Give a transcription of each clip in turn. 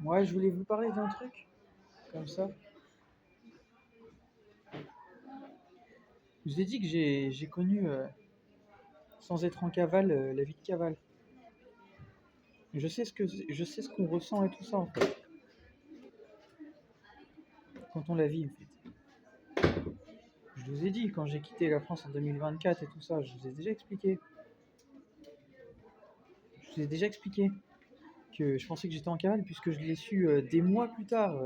Ouais, je voulais vous parler d'un truc, comme ça. Je vous ai dit que j'ai connu, sans être en cavale, la vie de cavale. Je sais ce qu'on ressent et tout ça, en fait, quand on la vit, en fait. Je vous ai dit, quand j'ai quitté la France en 2024 et tout ça, je vous ai déjà expliqué. Je vous ai déjà expliqué que je pensais que j'étais en cavale, puisque je l'ai su des mois plus tard,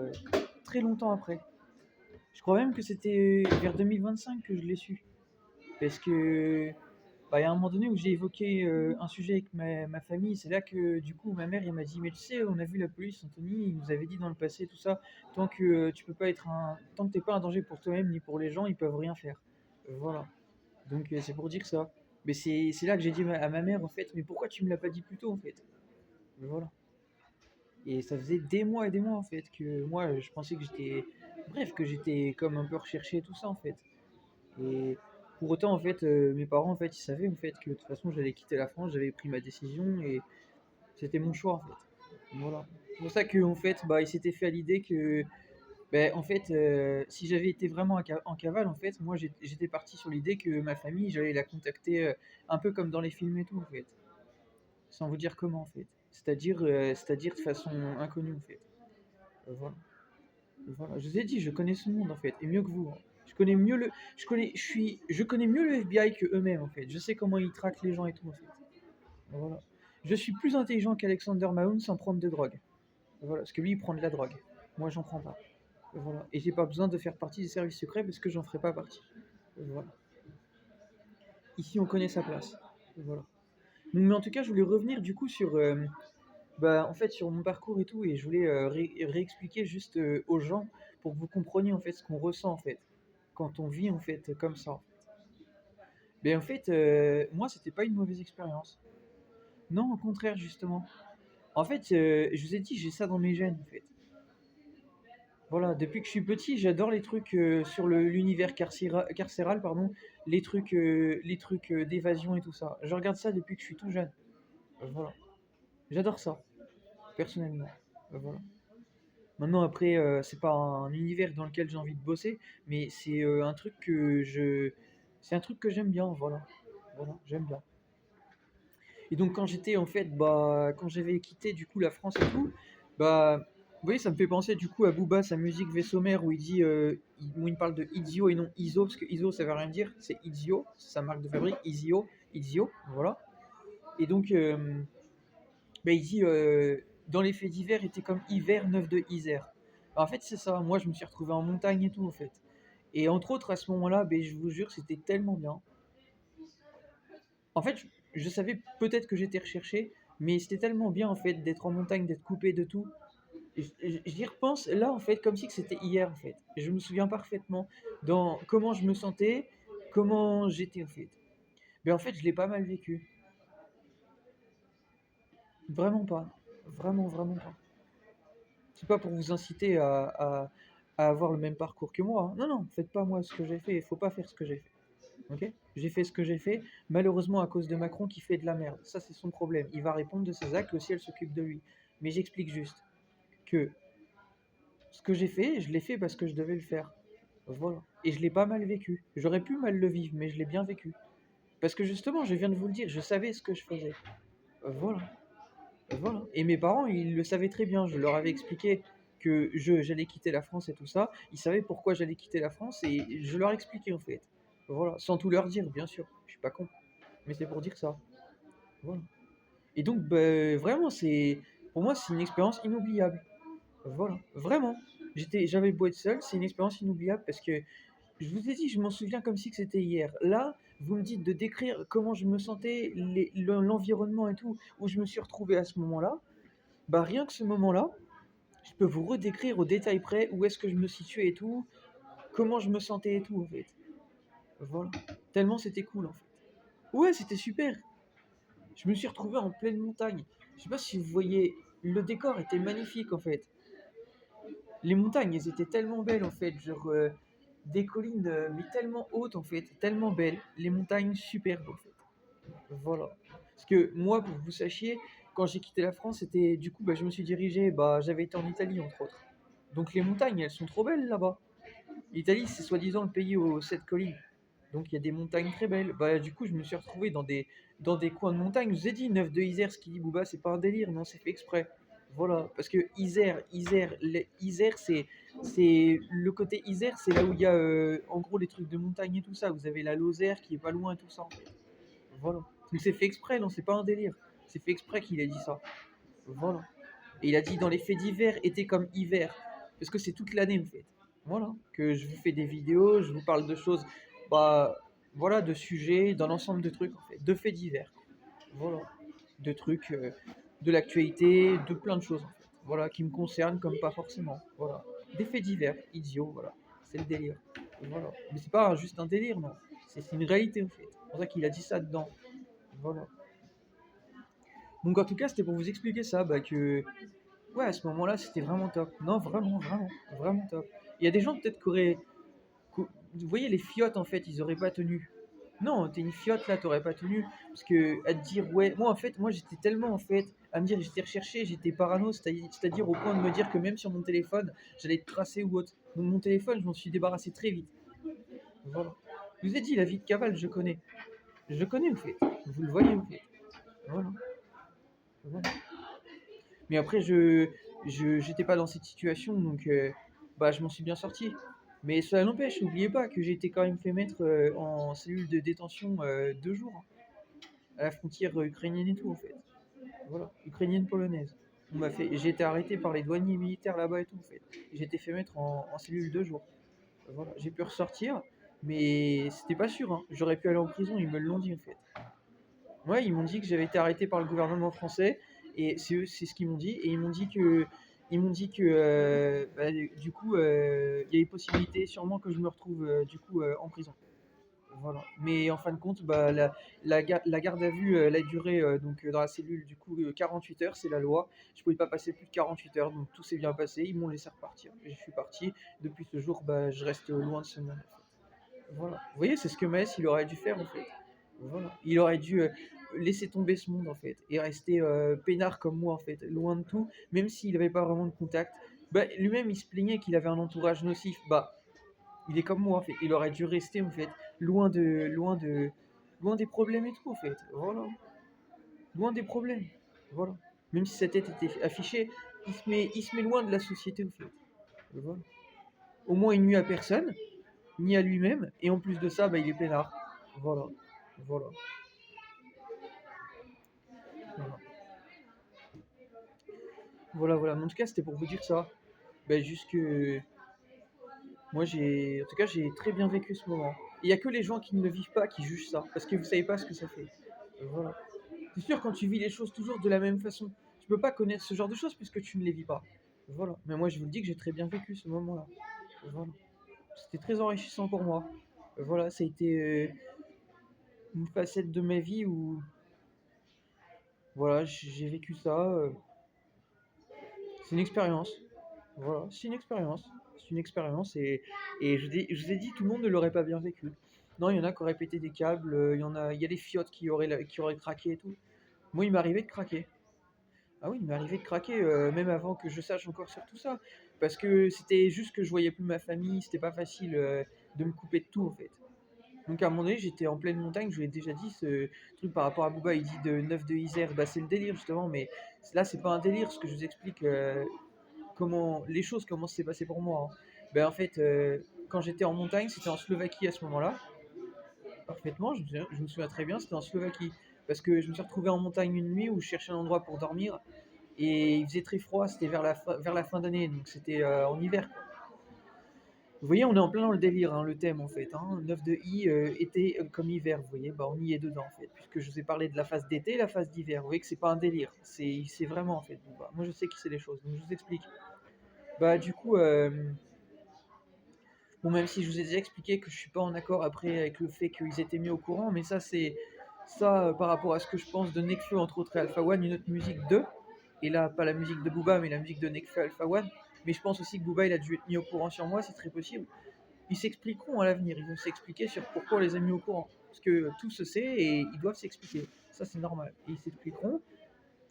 très longtemps après. Je crois même que c'était vers 2025 que je l'ai su. Parce que bah, il y a un moment donné où j'ai évoqué un sujet avec ma famille, c'est là que du coup ma mère elle m'a dit mais tu sais on a vu la police Anthony, il nous avait dit dans le passé tout ça, tant que tu peux pas être tant que t'es pas un danger pour toi-même ni pour les gens, ils peuvent rien faire. Voilà. Donc c'est pour dire ça. Mais c'est là que j'ai dit à ma mère en fait mais pourquoi tu me l'as pas dit plus tôt en fait. Voilà. Et ça faisait des mois en fait que moi je pensais que j'étais bref que j'étais comme un peu recherché et tout ça en fait. Et pour autant, en fait, mes parents, en fait, ils savaient en fait que de toute façon, j'allais quitter la France, j'avais pris ma décision et c'était mon choix en fait. Voilà. C'est pour ça qu'en fait, bah, ils s'étaient fait à l'idée que, ben, en fait, si j'avais été vraiment en cavale, en fait, moi, j'étais parti sur l'idée que ma famille, j'allais la contacter un peu comme dans les films et tout, en fait, sans vous dire comment, en fait. C'est-à-dire de façon inconnue, en fait. Voilà. Voilà, je vous ai dit, je connais ce monde en fait, et mieux que vous, hein. Je connais mieux le FBI que eux-mêmes en fait. Je sais comment ils traquent les gens et tout en fait. Voilà. Je suis plus intelligent qu'Alexander Mahone sans prendre de drogue. Voilà, parce que lui il prend de la drogue. Moi j'en prends pas. Voilà. Et j'ai pas besoin de faire partie des services secrets parce que j'en ferai pas partie. Voilà. Ici on connaît sa place. Voilà. Mais en tout cas, je voulais revenir du coup sur, bah, en fait, sur mon parcours et tout, et je voulais réexpliquer juste aux gens pour que vous compreniez en fait ce qu'on ressent en fait quand on vit en fait comme ça. Mais en fait, moi, c'était pas une mauvaise expérience. Non, au contraire, justement. En fait, je vous ai dit, j'ai ça dans mes gènes, en fait. Voilà, depuis que je suis petit, j'adore les trucs sur l'univers carcéral, pardon, les trucs d'évasion et tout ça. Je regarde ça depuis que je suis tout jeune. Voilà, j'adore ça, personnellement. Voilà. Maintenant, après, c'est pas un univers dans lequel j'ai envie de bosser, mais c'est un truc que j'aime bien, voilà. Voilà, j'aime bien. Et donc quand j'étais en fait, bah, quand j'avais quitté du coup la France et tout, bah, vous voyez, ça me fait penser du coup à Booba, sa musique Vaisseau Mère, où il dit, où il parle de Idzio et non ISO, parce que ISO ça veut rien dire, c'est Idzio, c'est sa marque de fabrique, Idzio, voilà. Et donc, bah, il dit, dans les faits divers était comme hiver 9 de Isère. Bah, en fait, c'est ça, moi je me suis retrouvé en montagne et tout en fait. Et entre autres, à ce moment-là, ben, je vous jure, c'était tellement bien. En fait, je savais peut-être que j'étais recherché, mais c'était tellement bien en fait d'être en montagne, d'être coupé de tout. J'y repense là en fait comme si que c'était hier en fait. Je me souviens parfaitement dans comment je me sentais, comment j'étais en fait. Mais en fait, je l'ai pas mal vécu. Vraiment pas. Vraiment, vraiment pas. C'est pas pour vous inciter à avoir le même parcours que moi, hein. Non, non, faites pas moi ce que j'ai fait. Il faut pas faire ce que j'ai fait. Ok. J'ai fait ce que j'ai fait, malheureusement à cause de Macron qui fait de la merde. Ça, c'est son problème. Il va répondre de ses actes, le ciel s'occupe de lui. Mais j'explique juste que ce que j'ai fait, je l'ai fait parce que je devais le faire. Voilà. Et je l'ai pas mal vécu. J'aurais pu mal le vivre, mais je l'ai bien vécu. Parce que justement, je viens de vous le dire, je savais ce que je faisais. Voilà. Voilà. Et mes parents, ils le savaient très bien. Je leur avais expliqué que j'allais quitter la France et tout ça. Ils savaient pourquoi j'allais quitter la France et je leur expliquais en fait. Voilà. Sans tout leur dire, bien sûr. Je suis pas con. Mais c'est pour dire ça. Voilà. Et donc, bah, vraiment, pour moi, c'est une expérience inoubliable. Voilà. Vraiment. J'avais beau être seul, c'est une expérience inoubliable parce que je vous ai dit, je m'en souviens comme si que c'était hier. Là, vous me dites de décrire comment je me sentais, l'environnement et tout, où je me suis retrouvé à ce moment-là. Bah, rien que ce moment-là, je peux vous redécrire au détail près où est-ce que je me situais et tout, comment je me sentais et tout, en fait. Voilà. Tellement c'était cool, en fait. Ouais, c'était super. Je me suis retrouvé en pleine montagne. Je sais pas si vous voyez, le décor était magnifique en fait. Les montagnes, elles étaient tellement belles en fait, genre des collines mais tellement hautes en fait, tellement belles. Les montagnes superbes en fait. Voilà. Parce que moi, pour que vous sachiez, quand j'ai quitté la France, c'était du coup, bah, je me suis dirigé, bah, j'avais été en Italie entre autres. Donc les montagnes, elles sont trop belles là-bas. L'Italie, c'est soi-disant le pays aux 7 collines. Donc il y a des montagnes très belles. Bah, du coup, je me suis retrouvé dans des coins de montagne. Je vous ai dit, 9 de Isère, ce qu'il dit Booba, c'est pas un délire, non, c'est fait exprès. Voilà, parce que Isère, c'est le côté Isère, c'est là où il y a en gros les trucs de montagne et tout ça. Vous avez la Lozère qui est pas loin et tout ça en fait. Voilà. Donc c'est fait exprès, non, c'est pas un délire. C'est fait exprès qu'il ait dit ça. Voilà. Et il a dit dans les faits divers, été comme hiver. Parce que c'est toute l'année en fait. Voilà. Que je vous fais des vidéos, je vous parle de choses, bah, voilà, de sujets, d'un ensemble de trucs en fait. De faits divers. Voilà. De trucs, de l'actualité, de plein de choses en fait. Voilà, qui me concernent comme pas forcément. Voilà. Des faits divers, idiots, voilà. C'est le délire. Voilà. Mais c'est pas juste un délire, non. C'est une réalité en fait. C'est pour ça qu'il a dit ça dedans. Voilà. Donc en tout cas, c'était pour vous expliquer ça, bah, que ouais, à ce moment-là, c'était vraiment top. Non, vraiment, vraiment, vraiment top. Il y a des gens peut-être qui auraient. Vous voyez, les fiottes, en fait, ils auraient pas tenu. Non, t'es une fiotte là, t'aurais pas tenu. Parce que, à te dire, ouais, moi, en fait, moi, j'étais tellement, en fait, à me dire, j'étais recherché, j'étais parano, c'est-à-dire au point de me dire que même sur mon téléphone, j'allais être tracé ou autre. Donc, mon téléphone, je m'en suis débarrassé très vite. Voilà. Je vous ai dit, la vie de cavale, je connais. Je connais, en fait. Vous le voyez, en fait. Voilà. Voilà. Mais après, j'étais pas dans cette situation, donc bah, je m'en suis bien sorti. Mais cela n'empêche, n'oubliez pas que j'ai été quand même fait mettre en cellule de détention 2 jours, hein, à la frontière ukrainienne et tout, en fait. Voilà, ukrainienne-polonaise. J'ai été arrêté par les douaniers militaires là-bas et tout, en fait. J'ai été fait mettre en cellule 2 jours. Voilà, j'ai pu ressortir, mais c'était pas sûr, hein. J'aurais pu aller en prison, ils me l'ont dit, en fait. Ouais, ils m'ont dit que j'avais été arrêté par le gouvernement français et c'est ce qu'ils m'ont dit et ils m'ont dit que bah, du coup il y a une possibilité sûrement que je me retrouve du coup en prison. Voilà. Mais en fin de compte, bah, la garde à vue, elle a duré donc dans la cellule du coup 48 heures, c'est la loi. Je pouvais pas passer plus de 48 heures, donc tout s'est bien passé. Ils m'ont laissé repartir. Et je suis parti. Depuis ce jour, bah, je reste loin de ce monde. En fait. Voilà. Vous voyez, c'est ce que Maës il aurait dû faire en fait. Voilà. Il aurait dû laisser tomber ce monde en fait et rester peinard comme moi en fait, loin de tout, même s'il n'avait pas vraiment de contact. Bah, lui-même il se plaignait qu'il avait un entourage nocif. Bah, il est comme moi en fait. Il aurait dû rester en fait loin des problèmes et tout en fait. Voilà, loin des problèmes. Voilà. Même si sa tête était affichée, il se met loin de la société en fait. Voilà. Au moins il nuit à personne, ni à lui-même, et en plus de ça, bah, il est peinard. Voilà, voilà, voilà. Voilà, voilà. Mais en tout cas, c'était pour vous dire ça. Ben, juste que moi, en tout cas, j'ai très bien vécu ce moment. Il n'y a que les gens qui ne le vivent pas qui jugent ça, parce que vous savez pas ce que ça fait. Voilà. C'est sûr, quand tu vis les choses toujours de la même façon, tu peux pas connaître ce genre de choses puisque tu ne les vis pas. Voilà. Mais moi, je vous le dis que j'ai très bien vécu ce moment-là. Voilà. C'était très enrichissant pour moi. Voilà, ça a été une facette de ma vie où, voilà, j'ai vécu ça. C'est une expérience. Voilà, c'est une expérience. C'est une expérience et je vous ai dit, tout le monde ne l'aurait pas bien vécu. Non, il y en a qui auraient pété des câbles, il y a des fiottes qui auraient craqué et tout. Moi, il m'est arrivé de craquer. Ah oui, il m'est arrivé de craquer, même avant que je sache encore sur tout ça. Parce que c'était juste que je voyais plus ma famille, c'était pas facile de me couper de tout en fait. Donc à un moment donné, j'étais en pleine montagne, je vous l'ai déjà dit, ce truc par rapport à Booba, il dit de 9 de Isère, bah c'est le délire justement, mais là c'est pas un délire, ce que je vous explique, comment les choses, comment s'est passé pour moi, hein. Ben, en fait, quand j'étais en montagne, c'était en Slovaquie à ce moment-là, parfaitement, je me souviens très bien, c'était en Slovaquie. Parce que je me suis retrouvé en montagne une nuit où je cherchais un endroit pour dormir et il faisait très froid, c'était vers la fin d'année, donc c'était en hiver, quoi. Vous voyez, on est en plein dans le délire, hein, le thème en fait. 9 de I, été comme hiver, vous voyez, bah on y est dedans en fait. Puisque je vous ai parlé de la phase d'été et la phase d'hiver. Vous voyez que c'est pas un délire, c'est vraiment en fait. Bon, bah, moi je sais qui c'est les choses, donc je vous explique. Bah du coup, bon, même si je vous ai déjà expliqué que je suis pas en accord après avec le fait qu'ils étaient mis au courant, mais ça c'est ça par rapport à ce que je pense de Nekfeu entre autres et Alpha One, une autre musique d'eux. Et là, pas la musique de Booba, mais la musique de Nekfeu Alpha One. Mais je pense aussi que Booba il a dû être mis au courant sur moi, c'est très possible. Ils s'expliqueront à l'avenir, ils vont s'expliquer sur pourquoi on les a mis au courant. Parce que tout se sait et ils doivent s'expliquer. Ça c'est normal. Et ils s'expliqueront.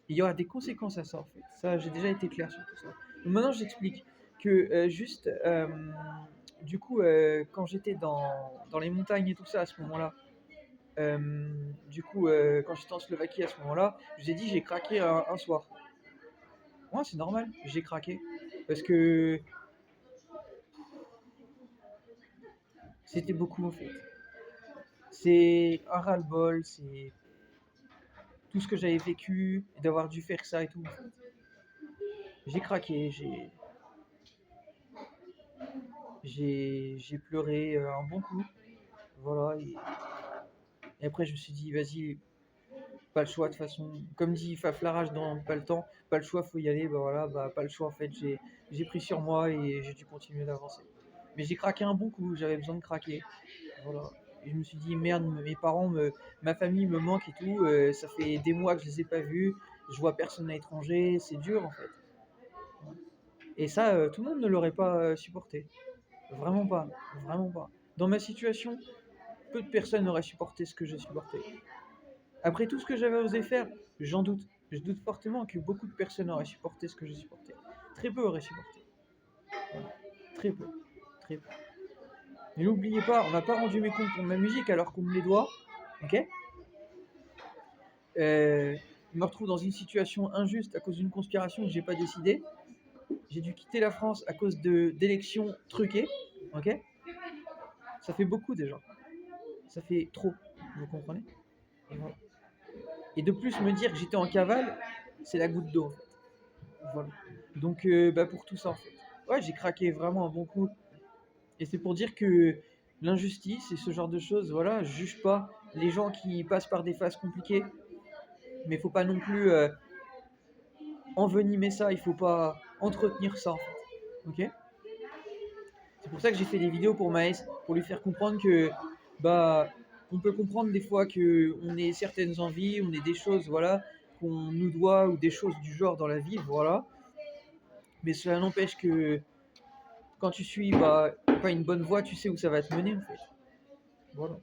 Il y aura des conséquences à ça, en fait. Ça, j'ai déjà été clair sur tout ça. Donc maintenant, j'explique que juste, du coup, quand j'étais dans les montagnes et tout ça à ce moment-là, du coup, quand j'étais en Slovaquie à ce moment-là, je vous ai dit, j'ai craqué un soir. Ouais, c'est normal, j'ai craqué. Parce que c'était beaucoup, en fait. C'est un ras-le-bol, c'est tout ce que j'avais vécu, et d'avoir dû faire ça et tout, en fait. J'ai craqué, j'ai pleuré un bon coup. Voilà. Et après, je me suis dit, vas-y, pas le choix de toute façon. Comme dit Faflarage dans Pas le temps, pas le choix, faut y aller. Bah voilà, bah pas le choix en fait. J'ai pris sur moi et j'ai dû continuer d'avancer. Mais j'ai craqué un bon coup, j'avais besoin de craquer. Voilà. Et je me suis dit, merde, mes parents, ma famille me manque et tout. Ça fait des mois que je les ai pas vus. Je vois personne à l'étranger. C'est dur en fait. Et ça, tout le monde ne l'aurait pas supporté. Vraiment pas. Vraiment pas. Dans ma situation, peu de personnes n'auraient supporté ce que j'ai supporté. Après tout ce que j'avais osé faire, j'en doute. Je doute fortement que beaucoup de personnes auraient supporté ce que j'ai supporté. Très peu auraient supporté. Voilà. Très peu. Très peu. Mais n'oubliez pas, on n'a pas rendu mes comptes pour ma musique alors qu'on me les doit. Ok. Je me retrouve dans une situation injuste à cause d'une conspiration que j'ai pas décidée. J'ai dû quitter la France à cause d'élections truquées. Ok. Ça fait beaucoup déjà. Ça fait trop. Vous comprenez? Et voilà. Et de plus, me dire que j'étais en cavale, c'est la goutte d'eau en fait. Voilà. Donc, bah, pour tout ça en fait. Ouais, j'ai craqué vraiment un bon coup. Et c'est pour dire que l'injustice et ce genre de choses, voilà, je juge pas les gens qui passent par des phases compliquées, mais faut pas non plus envenimer ça, il faut pas entretenir ça en fait. Ok. C'est pour ça que j'ai fait des vidéos pour Maës, pour lui faire comprendre que bah on peut comprendre des fois que on ait certaines envies, on ait des choses, voilà, qu'on nous doit ou des choses du genre dans la vie, voilà. Mais cela n'empêche que quand tu suis bah, pas une bonne voie, tu sais où ça va te mener en fait. Voilà.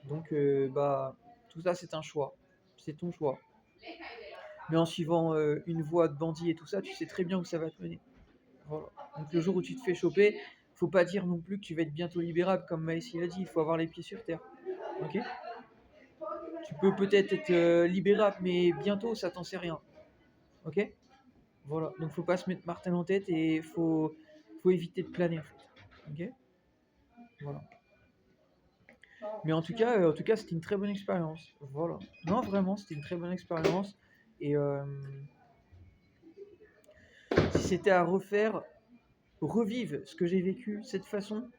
Donc bah tout ça c'est un choix. C'est ton choix. Mais en suivant une voie de bandit et tout ça, tu sais très bien où ça va te mener. Voilà. Donc le jour où tu te fais choper, faut pas dire non plus que tu vas être bientôt libérable, comme Maïs il a dit, il faut avoir les pieds sur terre. Ok. Tu peux peut-être être libérable, mais bientôt ça t'en sait rien. Ok. Voilà. Donc faut pas se mettre Martin en tête et faut éviter de planer en fait. Ok. Voilà. Mais en tout cas, c'était une très bonne expérience. Voilà. Non, vraiment, c'était une très bonne expérience. Et si c'était à refaire, revivre ce que j'ai vécu de cette façon,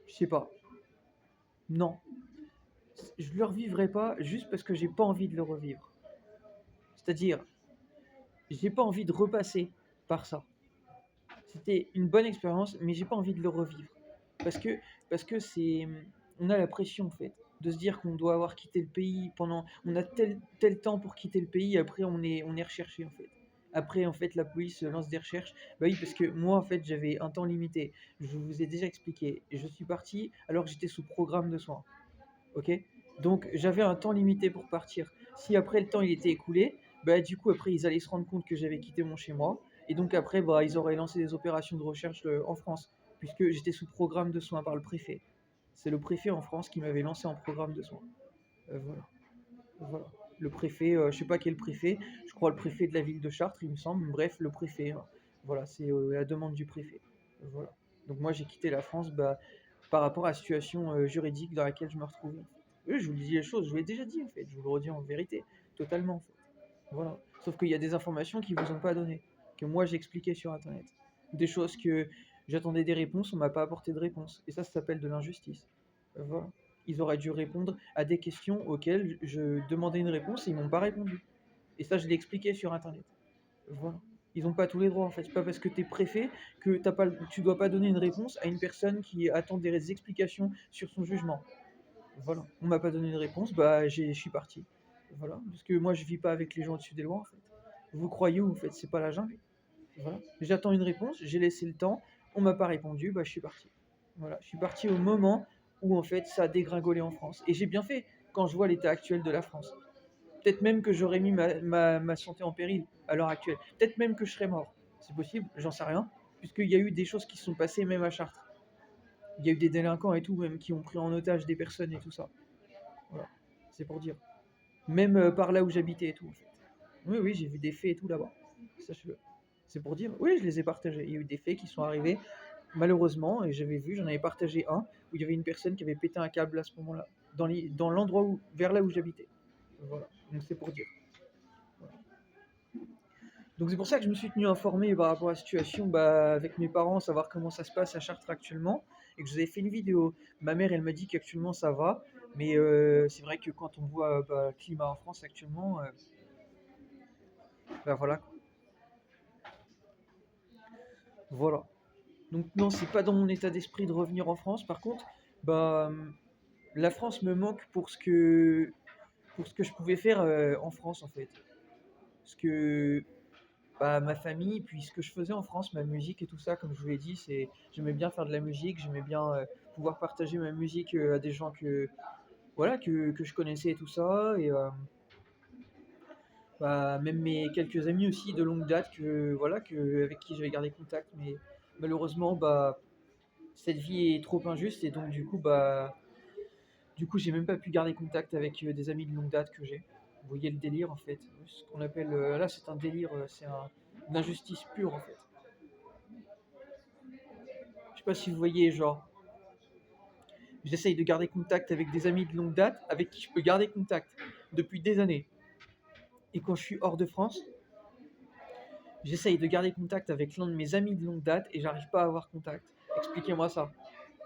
je sais pas. Non, je le revivrai pas juste parce que j'ai pas envie de le revivre. C'est-à-dire, j'ai pas envie de repasser par ça. C'était une bonne expérience, mais j'ai pas envie de le revivre. Parce que, parce que c'est, on a la pression en fait, de se dire qu'on doit avoir quitté le pays pendant, on a tel temps pour quitter le pays, après on est recherché en fait. Après en fait la police lance des recherches. Bah oui, parce que moi en fait j'avais un temps limité. Je vous ai déjà expliqué. Je suis parti alors que j'étais sous programme de soins. Ok. Donc j'avais un temps limité pour partir. Si après le temps il était écoulé, bah du coup après ils allaient se rendre compte que j'avais quitté mon chez moi et donc après bah ils auraient lancé des opérations de recherche en France puisque j'étais sous programme de soins par le préfet. C'est le préfet en France qui m'avait lancé en programme de soins. Voilà. Voilà. Le préfet, je sais pas quel préfet, je crois le préfet de la ville de Chartres, il me semble. Bref, le préfet. Hein. Voilà, c'est la demande du préfet. Voilà. Donc moi j'ai quitté la France bah, par rapport à la situation juridique dans laquelle je me retrouvais. Oui, je vous dis les choses, je vous l'ai déjà dit en fait, je vous le redis en vérité, totalement en fait. Voilà. Sauf qu'il y a des informations qu'ils vous ont pas données, que moi j'ai expliquées sur internet. Des choses que j'attendais des réponses, on m'a pas apporté de réponse. Et ça s'appelle de l'injustice. Voilà. Ils auraient dû répondre à des questions auxquelles je demandais une réponse et ils m'ont pas répondu. Et ça, je l'ai expliqué sur internet. Voilà. Ils n'ont pas tous les droits en fait. C'est pas parce que tu es préfet que tu dois pas donner une réponse à une personne qui attend des explications sur son jugement. Voilà. On m'a pas donné une réponse, bah je suis parti. Voilà. Parce que moi je vis pas avec les gens au-dessus des lois en fait. Vous croyez où en fait? C'est pas la jungle. Voilà. J'attends une réponse, j'ai laissé le temps, on m'a pas répondu, bah je suis parti. Voilà. Je suis parti au moment où en fait ça a dégringolé en France. Et j'ai bien fait quand je vois l'état actuel de la France. Peut-être même que j'aurais mis ma santé en péril à l'heure actuelle. Peut-être même que je serais mort. C'est possible, j'en sais rien. Puisqu'il y a eu des choses qui se sont passées même à Chartres. Il y a eu des délinquants et tout, même qui ont pris en otage des personnes et tout ça. Voilà, c'est pour dire. Même par là où j'habitais et tout, en fait. Oui, oui, j'ai vu des faits et tout là-bas. Sache-le. C'est pour dire. Oui, je les ai partagés. Il y a eu des faits qui sont arrivés, malheureusement, et j'avais vu, j'en avais partagé un, où il y avait une personne qui avait pété un câble à ce moment-là, dans l'endroit où, vers là où j'habitais. Voilà. Donc c'est pour dire. Voilà. Donc c'est pour ça que je me suis tenu informé par rapport à la situation avec mes parents, savoir comment ça se passe à Chartres actuellement, et que je vous avais fait une vidéo. Ma mère, elle m'a dit qu'actuellement ça va, mais c'est vrai que quand on voit le climat en France actuellement, voilà. Voilà. Donc non, c'est pas dans mon état d'esprit de revenir en France. Par contre, bah, la France me manque pour ce que je pouvais faire en France en fait. Parce que ma famille, puis ce que je faisais en France, ma musique et tout ça, comme je vous l'ai dit, c'est j'aimais bien faire de la musique, j'aimais bien pouvoir partager ma musique à des gens que je connaissais et tout ça, et même mes quelques amis aussi de longue date avec qui j'avais gardé contact, mais malheureusement cette vie est trop injuste et donc du coup j'ai même pas pu garder contact avec des amis de longue date que j'ai. Vous voyez le délire en fait, ce qu'on appelle là c'est un délire, une injustice pure en fait. Je sais pas si vous voyez, genre, j'essaye de garder contact avec des amis de longue date avec qui je peux garder contact depuis des années. Et quand je suis hors de France, j'essaye de garder contact avec l'un de mes amis de longue date et j'arrive pas à avoir contact. Expliquez-moi ça.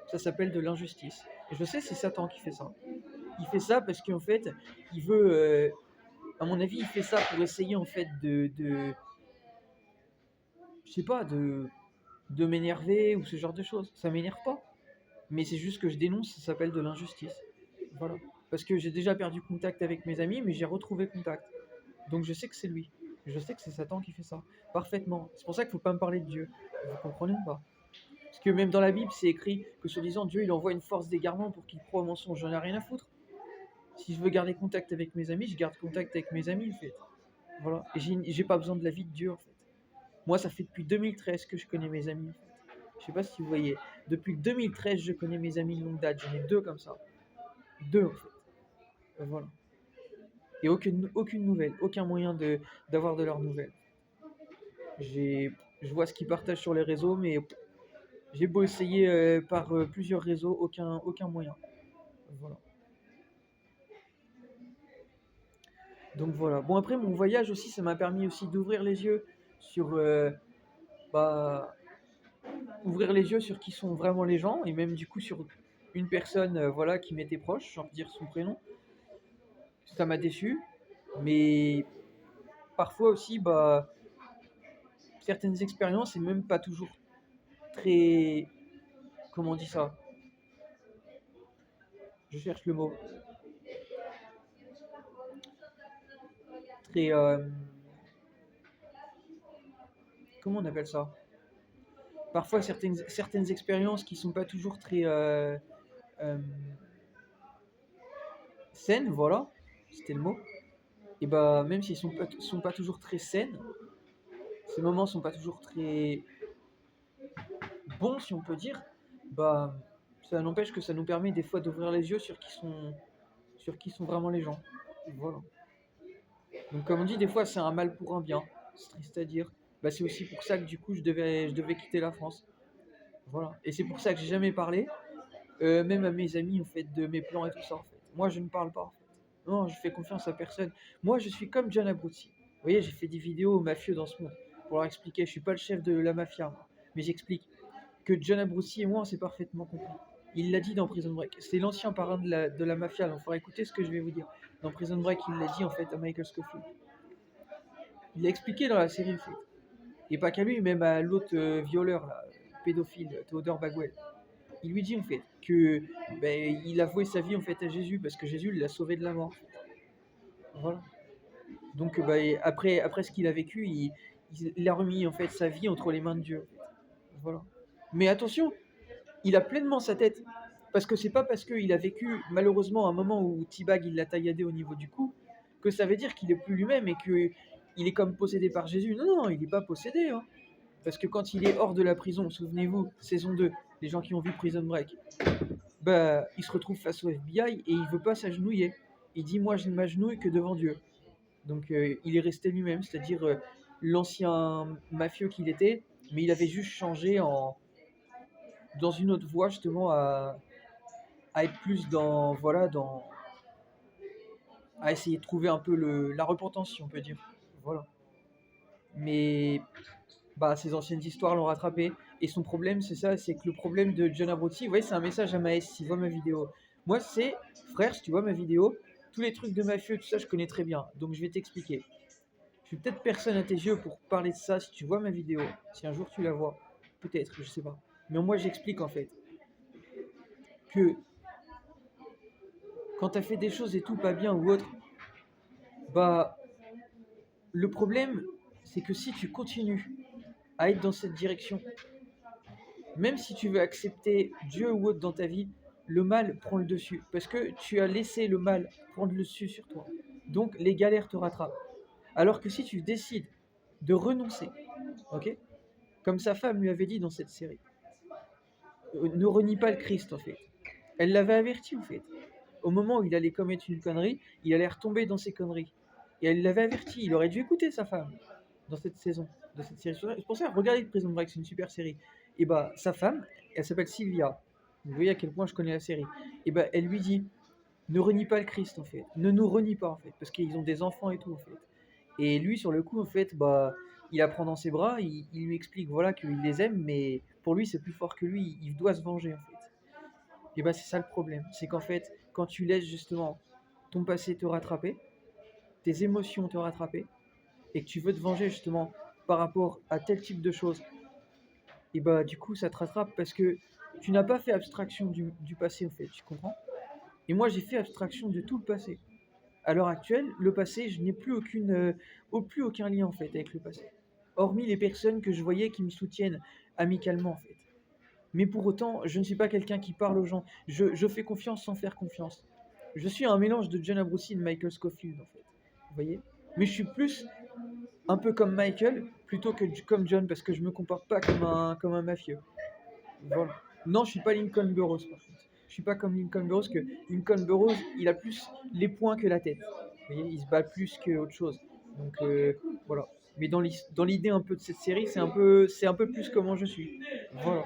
Ça s'appelle de l'injustice. Et je sais, c'est Satan qui fait ça. Il fait ça parce qu'en fait, il veut, à mon avis, il fait ça pour essayer en fait je sais pas, de m'énerver ou ce genre de choses. Ça m'énerve pas, mais c'est juste que je dénonce, ça s'appelle de l'injustice. Voilà. Parce que j'ai déjà perdu contact avec mes amis, mais j'ai retrouvé contact. Donc je sais que c'est lui. Je sais que c'est Satan qui fait ça. Parfaitement. C'est pour ça qu'il ne faut pas me parler de Dieu. Vous comprenez ou pas? Parce que même dans la Bible, c'est écrit que soi-disant Dieu il envoie une force d'égarement pour qu'il croit au mensonge. J'en ai rien à foutre. Si je veux garder contact avec mes amis, je garde contact avec mes amis en fait. Voilà. Et j'ai pas besoin de la vie de Dieu en fait. Moi, ça fait depuis 2013 que je connais mes amis en fait. Je sais pas si vous voyez. Depuis 2013, je connais mes amis de longue date. J'en ai deux comme ça. Deux en fait. Voilà. Et aucune nouvelle, aucun moyen d'avoir de leurs nouvelles. Je vois ce qu'ils partagent sur les réseaux, mais j'ai beau essayer par plusieurs réseaux, aucun moyen. Voilà. Donc voilà. Bon après mon voyage aussi, ça m'a permis aussi d'ouvrir les yeux sur bah, ouvrir les yeux sur qui sont vraiment les gens et même du coup sur une personne voilà qui m'était proche, sans dire son prénom. Ça m'a déçu, mais parfois aussi certaines expériences et même pas toujours très, comment on dit ça, je cherche le mot, très comment on appelle ça, parfois certaines expériences qui sont pas toujours très euh, saines, voilà, c'était le mot. Et même s'ils sont pas toujours très saines, ces moments sont pas toujours très bons si on peut dire, bah ça n'empêche que ça nous permet des fois d'ouvrir les yeux sur qui sont vraiment les gens. Voilà. Donc comme on dit, des fois c'est un mal pour un bien. C'est triste à dire. C'est aussi pour ça que du coup je devais quitter la France. Voilà. Et c'est pour ça que j'ai jamais parlé, même à mes amis en fait, de mes plans et tout ça en fait. Moi je ne parle pas en fait. Non, je fais confiance à personne. Moi je suis comme John Abruzzi. Vous voyez, j'ai fait des vidéos aux mafieux dans ce monde pour leur expliquer. Je suis pas le chef de la mafia, moi. Mais j'explique que John Abruzzi et moi on s'est parfaitement compris. Il l'a dit dans Prison Break. C'est l'ancien parrain de la mafia. Donc il faudra écouter ce que je vais vous dire. Dans Prison Break, il l'a dit en fait à Michael Scofield. Il l'a expliqué dans la série en fait. Et pas qu'à lui, même à l'autre violeur, là, pédophile, Theodore Bagwell. Il lui dit en fait que il a voué sa vie en fait à Jésus parce que Jésus l'a sauvé de la mort. Voilà. Donc après ce qu'il a vécu, il a remis en fait sa vie entre les mains de Dieu. Voilà. Mais attention, il a pleinement sa tête Parce que c'est pas parce qu'il a vécu malheureusement un moment où T-Bag il l'a tailladé au niveau du cou que ça veut dire qu'il est plus lui-même et qu'il est comme possédé par Jésus. Non, non, il n'est pas possédé. Hein. Parce que quand il est hors de la prison, souvenez-vous, saison 2, les gens qui ont vu Prison Break, bah, il se retrouve face au FBI et il veut pas s'agenouiller. Il dit moi je ne m'agenouille que devant Dieu. Donc il est resté lui-même, c'est-à-dire l'ancien mafieux qu'il était, mais il avait juste changé dans une autre voie justement à être plus dans voilà à essayer de trouver un peu la repentance si on peut dire. Voilà. Mais bah ses anciennes histoires l'ont rattrapé et son problème c'est ça, c'est que le problème de John Abruzzese, vous voyez c'est un message à Maes s'il voit ma vidéo. Moi c'est frère si tu vois ma vidéo, tous les trucs de mafieux tout ça je connais très bien donc je vais t'expliquer. Je suis peut-être personne à tes yeux pour parler de ça si tu vois ma vidéo, si un jour tu la vois, peut-être, je sais pas. Mais moi j'explique en fait que quand t'as fait des choses et tout pas bien ou autre, bah le problème c'est que si tu continues à être dans cette direction, même si tu veux accepter Dieu ou autre dans ta vie, le mal prend le dessus parce que tu as laissé le mal prendre le dessus sur toi. Donc les galères te rattrapent. Alors que si tu décides de renoncer, ok, comme sa femme lui avait dit dans cette série, ne renie pas le Christ en fait. Elle l'avait averti en fait. Au moment où il allait commettre une connerie, il allait retomber dans ses conneries. Et elle l'avait averti, il aurait dû écouter sa femme dans cette saison, dans cette série. C'est pour ça, regardez Prison Break, c'est une super série. Et bah, sa femme, elle s'appelle Sylvia. Vous voyez à quel point je connais la série. Et bah, elle lui dit, ne renie pas le Christ en fait. Ne nous renie pas en fait. Parce qu'ils ont des enfants et tout en fait. Et lui, sur le coup, en fait, bah, il la prend dans ses bras, il lui explique voilà qu'il les aime, mais pour lui, c'est plus fort que lui, il doit se venger en fait. Et bah, c'est ça le problème. C'est qu'en fait, quand tu laisses justement ton passé te rattraper, tes émotions te rattraper, et que tu veux te venger justement par rapport à tel type de choses, et bah du coup ça te rattrape parce que tu n'as pas fait abstraction du passé en fait, tu comprends? Et moi j'ai fait abstraction de tout le passé. À l'heure actuelle, le passé, je n'ai plus plus aucun lien en fait avec le passé. Hormis les personnes que je voyais qui me soutiennent amicalement en fait. Mais pour autant, je ne suis pas quelqu'un qui parle aux gens. Je fais confiance sans faire confiance. Je suis un mélange de John Abruzzese et de Michael Scofield en fait. Vous voyez? Mais je suis plus un peu comme Michael plutôt que comme John parce que je me comporte pas comme un mafieux. Voilà. Non, je suis pas Lincoln Burrows par contre. Je suis pas comme Lincoln Burrows que Lincoln Burrows, il a plus les poings que la tête. Vous voyez, il se bat plus que autre chose. Donc voilà. Mais dans l'idée un peu de cette série, c'est un peu plus comment je suis. Voilà.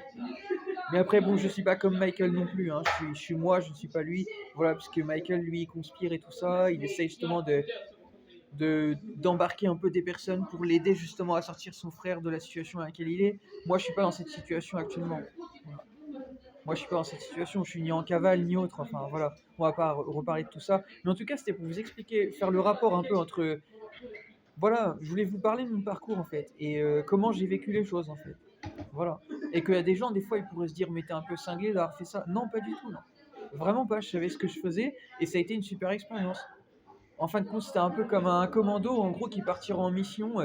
Mais après, bon, je suis pas comme Michael non plus. Hein. Je suis moi, je ne suis pas lui. Voilà, puisque Michael, lui, il conspire et tout ça. Il essaye justement d'embarquer un peu des personnes pour l'aider justement à sortir son frère de la situation à laquelle il est. Moi, je suis pas dans cette situation actuellement. Voilà. Moi, je suis pas dans cette situation. Je suis ni en cavale ni autre. Enfin, voilà. On va pas reparler de tout ça. Mais en tout cas, c'était pour vous expliquer, faire le rapport un peu entre. Voilà, je voulais vous parler de mon parcours en fait et comment j'ai vécu les choses en fait. Voilà. Et qu'il y a des gens, des fois, ils pourraient se dire, mais t'es un peu cinglé d'avoir fait ça. Non, pas du tout, non. Vraiment pas. Je savais ce que je faisais et ça a été une super expérience. En fin de compte, c'était un peu comme un commando, en gros, qui partira en mission,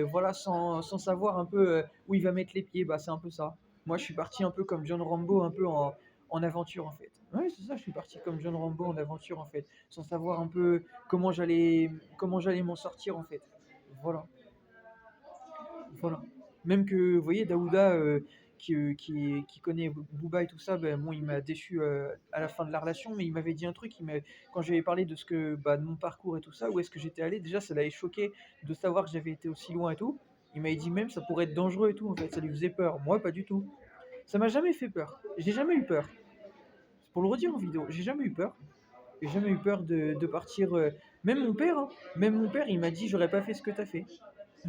voilà, sans savoir un peu où il va mettre les pieds. Bah, c'est un peu ça. Moi, je suis parti un peu comme John Rambo, un peu en aventure, en fait. Oui, c'est ça, je suis parti comme John Rambo en aventure, en fait, sans savoir un peu comment j'allais m'en sortir, en fait. Voilà. Voilà. Même que, vous voyez, Daouda, qui connaît Booba et tout ça, ben, bon, il m'a déçu à la fin de la relation, mais il m'avait dit un truc, quand j'avais parlé de, de mon parcours et tout ça, où est-ce que j'étais allé, déjà ça l'avait choqué de savoir que j'avais été aussi loin et tout. Il m'avait dit même ça pourrait être dangereux et tout, en fait, ça lui faisait peur. Moi, pas du tout. Ça m'a jamais fait peur. J'ai jamais eu peur. C'est pour le redire en vidéo, j'ai jamais eu peur. J'ai jamais eu peur de partir. Même mon père, hein, même mon père, il m'a dit j'aurais pas fait ce que t'as fait.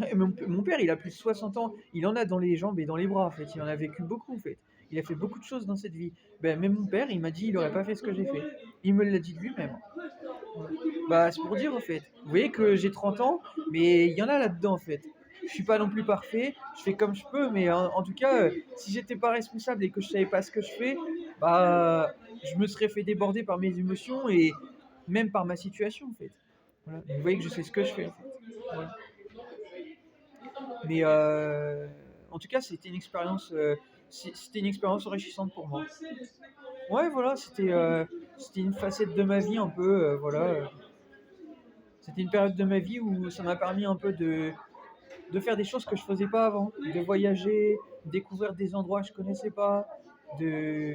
Ouais, mon père, il a plus de 60 ans, il en a dans les jambes et dans les bras, en fait. Il en a vécu beaucoup, en fait. Il a fait beaucoup de choses dans cette vie. Ben, même mon père, il m'a dit, il aurait pas fait ce que j'ai fait. Il me l'a dit de lui-même. Bah, c'est pour dire, en fait. Vous voyez que j'ai 30 ans, mais il y en a là-dedans, en fait. Je suis pas non plus parfait, je fais comme je peux, mais en tout cas, si j'étais pas responsable et que je savais pas ce que je fais, bah, je me serais fait déborder par mes émotions et même par ma situation, en fait. Voilà. Vous voyez que je sais ce que je fais, en fait. Voilà. Mais en tout cas, c'était une expérience enrichissante pour moi. Ouais, voilà, c'était une facette de ma vie un peu, voilà. C'était une période de ma vie où ça m'a permis un peu de faire des choses que je faisais pas avant, de voyager, découvrir des endroits que je connaissais pas, de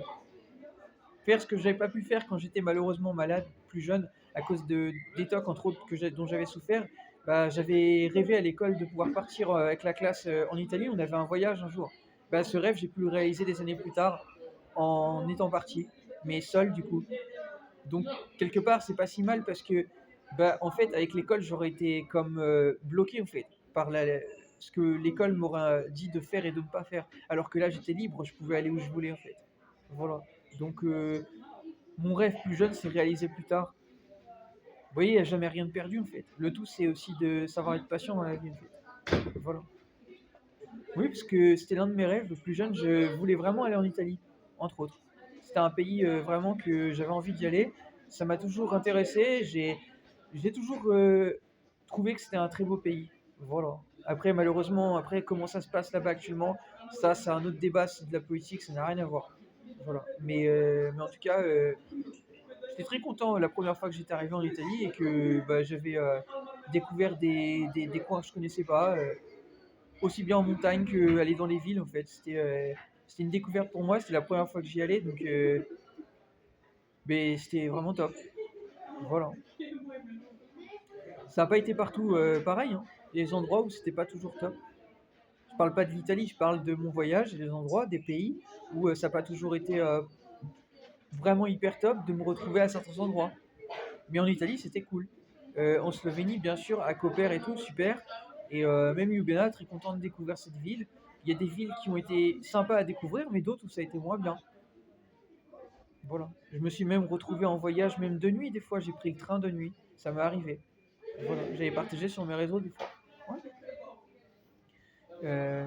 faire ce que j'avais pas pu faire quand j'étais malheureusement malade, plus jeune, à cause des TOC entre autres dont j'avais souffert. Bah, j'avais rêvé à l'école de pouvoir partir avec la classe en Italie. On avait un voyage un jour. Bah, ce rêve, j'ai pu le réaliser des années plus tard en étant parti, mais seul du coup. Donc quelque part, c'est pas si mal parce que, bah, en fait, avec l'école, j'aurais été comme bloqué en fait par ce que l'école m'aurait dit de faire et de ne pas faire. Alors que là, j'étais libre, je pouvais aller où je voulais en fait. Voilà. Donc mon rêve plus jeune s'est réalisé plus tard. Vous voyez, il n'y a jamais rien de perdu en fait. Le tout, c'est aussi de savoir être patient dans la vie en fait. Voilà. Oui, parce que c'était l'un de mes rêves. Le plus jeune, je voulais vraiment aller en Italie, entre autres. C'était un pays vraiment que j'avais envie d'y aller. Ça m'a toujours intéressé. J'ai toujours trouvé que c'était un très beau pays. Voilà. Après, malheureusement, après, comment ça se passe là-bas actuellement, ça, c'est un autre débat, c'est de la politique, ça n'a rien à voir. Voilà. Mais en tout cas, j'étais très content la première fois que j'étais arrivé en Italie et que bah, j'avais découvert des coins que je connaissais pas, aussi bien en montagne qu'aller dans les villes en fait. C'était une découverte pour moi, c'était la première fois que j'y allais, donc mais c'était vraiment top. Voilà. Ça n'a pas été partout pareil, hein. Il y a des endroits où c'était pas toujours top. Je parle pas de l'Italie, je parle de mon voyage, des endroits, des pays où ça n'a pas toujours été vraiment hyper top de me retrouver à certains endroits. Mais en Italie, c'était cool. En Slovénie, bien sûr, à Koper et tout, super. Et même Ljubljana, très content de découvrir cette ville. Il y a des villes qui ont été sympas à découvrir, mais d'autres où ça a été moins bien. Voilà. Je me suis même retrouvé en voyage, même de nuit, des fois, j'ai pris le train de nuit. Ça m'est arrivé. Voilà. J'avais partagé sur mes réseaux des fois. Ouais. Euh,